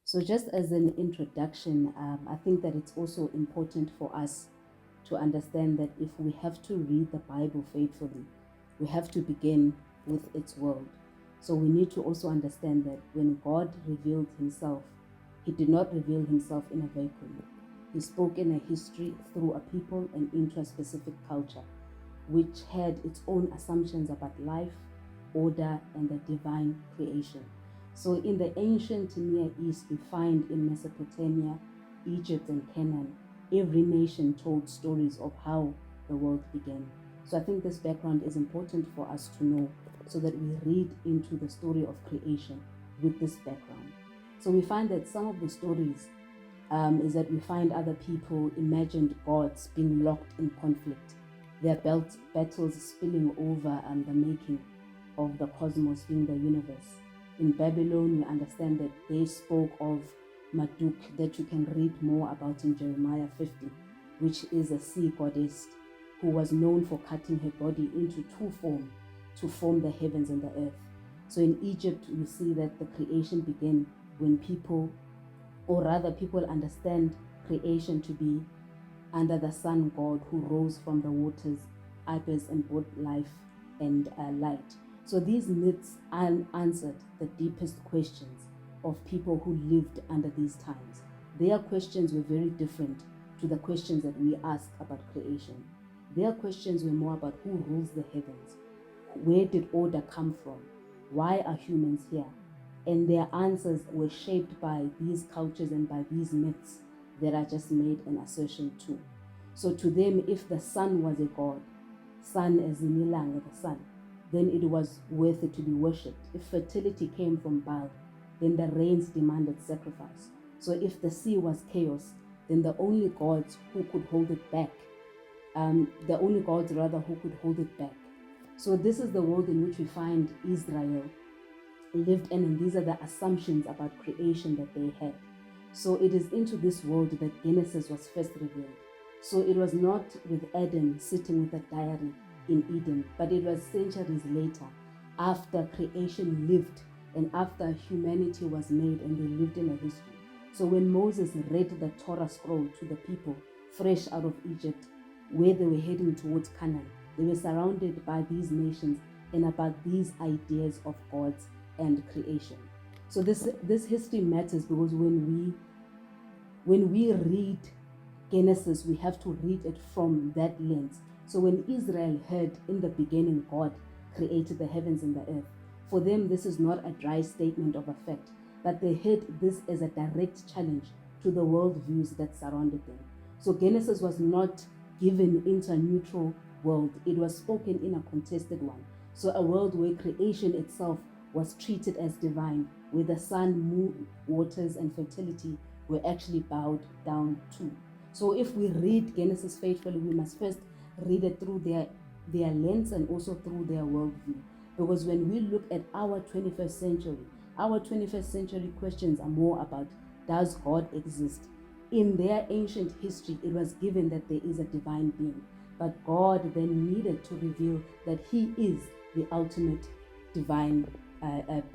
So just as an introduction, I think that it's also important for us to understand that if we have to read the Bible faithfully, we have to begin with its world. So we need to also understand that when God revealed himself, he did not reveal himself in a vacuum. He spoke in a history through a people and into a specific culture, which had its own assumptions about life, order, and the divine creation. So in the ancient Near East, we find in Mesopotamia, Egypt, and Canaan, every nation told stories of how the world began. So I think this background is important for us to know so that we read into the story of creation with this background. So we find that some of the stories is that we find other people imagined gods being locked in conflict, their battles spilling over the making of the cosmos being the universe. In Babylon, we understand that they spoke of Marduk, that you can read more about in Jeremiah 50, which is a sea goddess who was known for cutting her body into two forms to form the heavens and the earth. So in Egypt, we see that the creation began when people, or rather people, understand creation to be under the sun god who rose from the waters, abyss, and brought life and light. So these myths answered the deepest questions of people who lived under these times. Their questions were very different to the questions that we ask about creation. Their questions were more about who rules the heavens, where did order come from, why are humans here? And their answers were shaped by these cultures and by these myths that I just made an assertion to. So to them, if the sun was a god, sun as in Ilang, the sun, then it was worth it to be worshipped. If fertility came from Baal, then the rains demanded sacrifice. So if the sea was chaos, then the only gods who could hold it back, who could hold it back. So this is the world in which we find Israel lived in, and these are the assumptions about creation that they had. So it is into this world that Genesis was first revealed. So it was not with Adam sitting with a diary in Eden, but it was centuries later, after creation lived and after humanity was made and they lived in a history. So when Moses read the Torah scroll to the people fresh out of Egypt, where they were heading towards Canaan, they were surrounded by these nations and about these ideas of gods and creation. So this history matters because when we read Genesis, we have to read it from that lens. So when Israel heard in the beginning God created the heavens and the earth, for them this is not a dry statement of a fact, but they heard this as a direct challenge to the worldviews that surrounded them. So Genesis was not given into a neutral world, it was spoken in a contested one. So a world where creation itself was treated as divine, where the sun, moon, waters, and fertility were actually bowed down to. So if we read Genesis faithfully, we must first read it through their lens and also through their worldview. Because when we look at our 21st century questions are more about, does God exist? In their ancient history, it was given that there is a divine being. But God then needed to reveal that he is the ultimate divine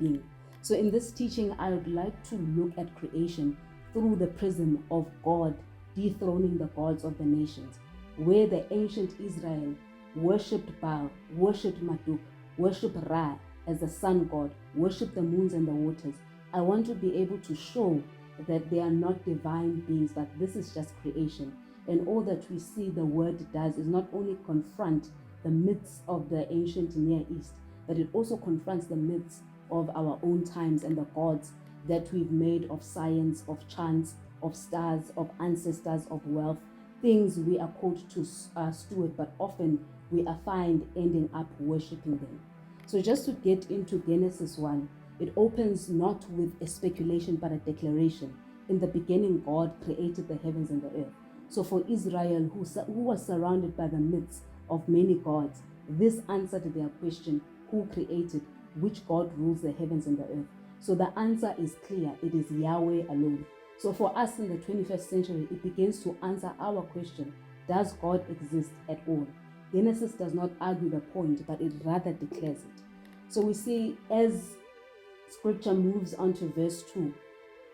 being. So in this teaching, I would like to look at creation through the prism of God dethroning the gods of the nations, where the ancient Israel worshipped Baal, worshipped Marduk, worshipped Ra as the sun god, worshipped the moons and the waters. I want to be able to show that they are not divine beings, but this is just creation. And all that we see the word does is not only confront the myths of the ancient Near East, but it also confronts the myths of our own times and the gods that we've made of science, of chance, of stars, of ancestors, of wealth, things we are called to steward, but often we are found ending up worshipping them. So just to get into Genesis 1, it opens not with a speculation but a declaration. In the beginning, God created the heavens and the earth. So for Israel, who was surrounded by the myths of many gods, this answered their question, who created, which God rules the heavens and the earth? So the answer is clear, it is Yahweh alone. So for us in the 21st century, it begins to answer our question, does God exist at all? Genesis does not argue the point, but it rather declares it. So we see as scripture moves on to verse 2,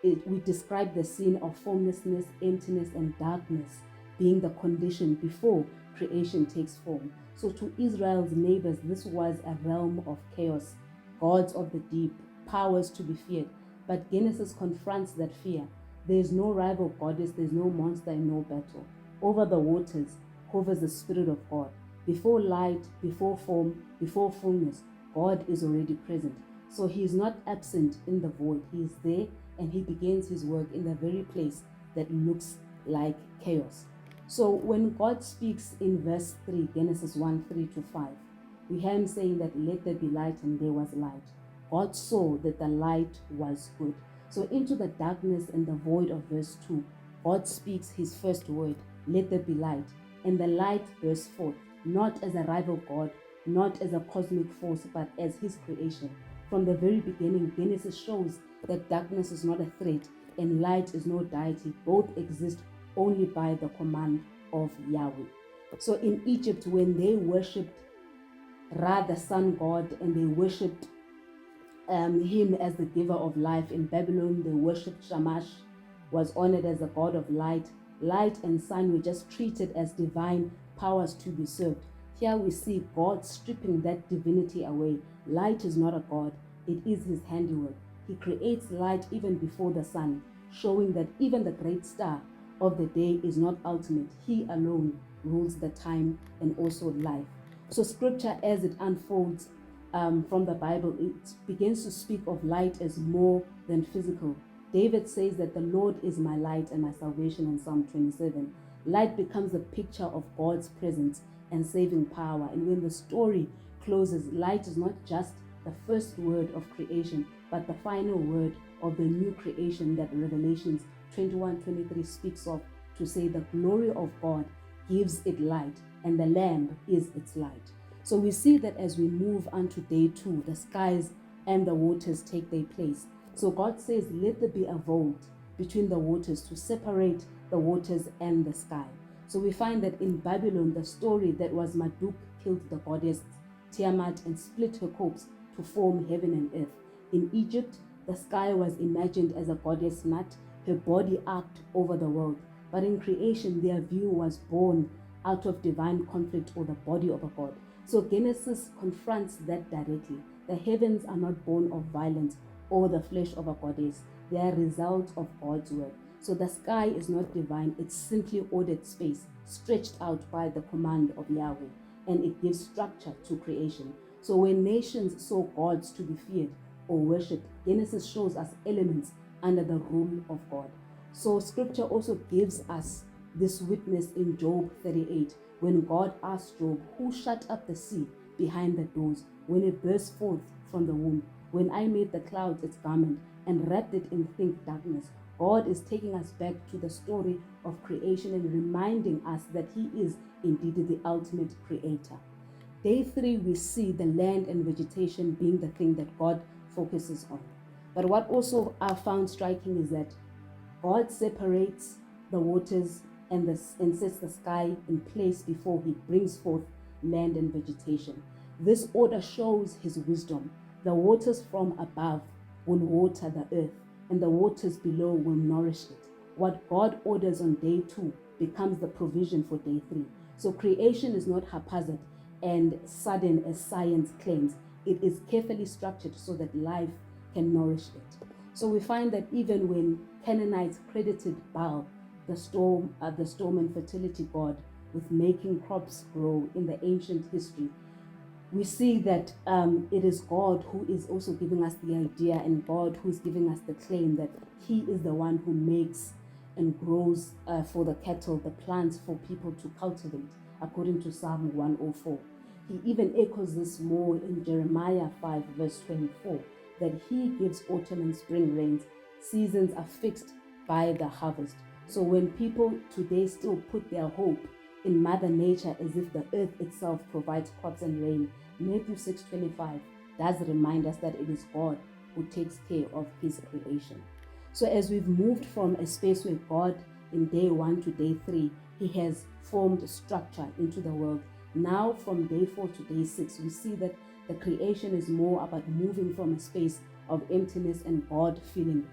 we describe the scene of formlessness, emptiness, and darkness being the condition before creation takes form. So to Israel's neighbors, this was a realm of chaos, gods of the deep, powers to be feared. But Genesis confronts that fear. There is no rival goddess, there's no monster and no battle. Over the waters hovers the Spirit of God. Before light, before form, before fullness, God is already present. So he is not absent in the void. He is there, and he begins his work in the very place that looks like chaos. So when God speaks in verse 3, Genesis 1, 3 to 5, we hear him saying that let there be light, and there was light. God saw that the light was good. So into the darkness and the void of verse 2, God speaks his first word, let there be light. And the light bursts forth, not as a rival God, not as a cosmic force, but as his creation. From the very beginning, Genesis shows that darkness is not a threat and light is no deity. Both exist only by the command of Yahweh. So in Egypt, when they worshipped Ra, the sun god, and they worshipped him as the giver of life. In Babylon, they worshipped Shamash, was honored as the god of light. Light and sun were just treated as divine powers to be served. Here we see God stripping that divinity away. Light is not a god, it is his handiwork. He creates light even before the sun, showing that even the great star of the day is not ultimate. He alone rules the time and also life. So scripture, as it unfolds from the Bible, it begins to speak of light as more than physical. David says that the Lord is my light and my salvation in Psalm 27. Light becomes a picture of God's presence and saving power. And when the story closes, light is not just the first word of creation, but the final word of the new creation that Revelations 21:23 speaks of, to say the glory of God gives it light, and the Lamb is its light. So we see that as we move on to day 2, the skies and the waters take their place. So God says, let there be a vault between the waters to separate the waters and the sky. So we find that in Babylon, the story that was Marduk killed the goddess Tiamat and split her corpse to form heaven and earth. In Egypt, the sky was imagined as a goddess Nut, her body arced over the world. But in creation, their view was born out of divine conflict or the body of a god. So Genesis confronts that directly. The heavens are not born of violence or the flesh of a goddess. They are a result of God's word. So the sky is not divine, it's simply ordered space, stretched out by the command of Yahweh, and it gives structure to creation. So when nations saw gods to be feared or worshipped, Genesis shows us elements under the rule of God. So scripture also gives us this witness in Job 38, when God asked Job, who shut up the sea behind the doors when it burst forth from the womb, when I made the clouds its garment and wrapped it in thick darkness. God is taking us back to the story of creation and reminding us that he is indeed the ultimate creator. Day 3, we see the land and vegetation being the thing that God focuses on. But what also I found striking is that God separates the waters and sets the sky in place before he brings forth land and vegetation. This order shows his wisdom. The waters from above will water the earth, and the waters below will nourish it. What God orders on day 2 becomes the provision for day 3. So creation is not haphazard and sudden as science claims. It is carefully structured so that life can nourish it. So we find that even when Canaanites credited Baal, the storm and fertility god, with making crops grow in the ancient history, we see that it is God who is also giving us the idea, and God who is giving us the claim that he is the one who makes and grows for the cattle, the plants for people to cultivate, according to Psalm 104. He even echoes this more in Jeremiah 5 verse 24, that he gives autumn and spring rains. Seasons are fixed by the harvest. So when people today still put their hope in Mother Nature as if the earth itself provides crops and rain, Matthew 6:25 does remind us that it is God who takes care of his creation. So as we've moved from a space where God in day 1 to day 3, he has formed structure into the world. Now from day 4 to day 6, we see that the creation is more about moving from a space of emptiness and God filling